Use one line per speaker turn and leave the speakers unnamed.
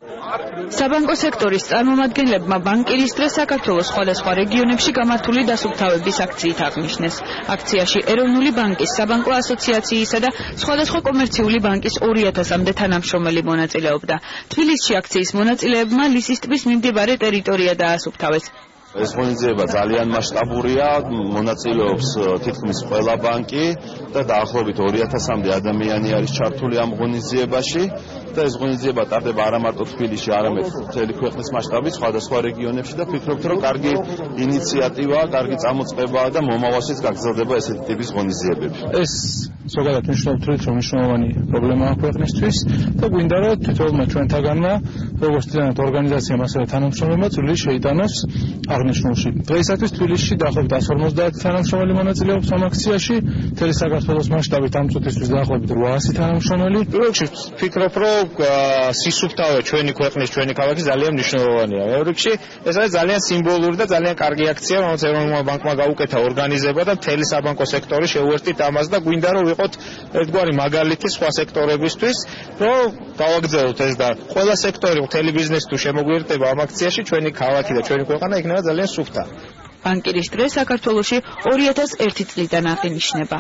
საბანკო სექტორის წარმომადგენლებმა ბანკირის დღეს საქართველოს სხვადასხვა რეგიონებში გამართული დასუფთავების აქციით აღნიშნეს. აქციაში ეროვნული ბანკის, საბანკო ასოციაციისა და სხვადასხვა კომერციული ბანკის 2000-მდე თანამშრომელი მონაწილეობდა. თბილისში აქციის მონაწილეებმა ლისის ტბის მიმდებარე ტერიტორია დაასუფთავეს.
ეს ღონისძიება ძალიან მასშტაბურია, მონაწილეობს თითქმის ყველა ბანკი და დაახლოებით 2000-მდე ადამიანი არის ჩართული ამ ღონისძიებაში და ეს ღონისძიება ტარდება არა მარტო თბილისში, არამედ მთელი ქვეყნის მასშტაბით სხვადასხვა რეგიონებში და ვფიქრობთ, რომ კარგი ინიციატივაა, კარგი წამოწყებაა და მომავალშიც გაგრძელდება ესეთი ტიპის ღონისძიებები.
ეს ზოგადად მნიშვნელოვანი მნიშვნელოვანი პრობლემაა ქვეყნისთვის და გვინდა რომ თითოეულმა ჩვენთაგანმა როგორც თვითონ ორგანიზაციამ ასევე თანამშრომლებმა წვლილი შეიტანოს აღნიშნულში. დღეისათვის თბილისში დაახლოებით 150 თანამშრომელი მონაწილეობს ამ აქციაში, მთელი საქართველოს მასშტაბით ამ წუთისთვის დაახლოებით 800 თანამშრომელი.
პირველ რიგში ვფიქრობ, რომ სისუფთავე ჩვენი ქვეყნის, ჩვენი ქალაქის ძალიან მნიშვნელოვანია. მეორე რიგში ეს არის ძალიან სიმბოლური და ძალიან კარგი აქცია, რომელიც ეროვნულმა ბანკმა გაუკეთა ორგანიზება და მთელი საბანკო სექტორი შეუერთდით ამას და გვინდა რომ ვიყოთ ერთგვარი მაგალითი სხვა სექტორებისთვის, რომ გავაგრძელოთ ეს და ყველა სექტორი, მთელი ბიზნესი თუ შემოგვიერთდება ამ აქციაში, ჩვენი ქალაქი და ჩვენი ქვეყანა იქნება ძალიან სუფთა.
ბანკირის დღე საქართველოში 2001 წლიდან აღინიშნება.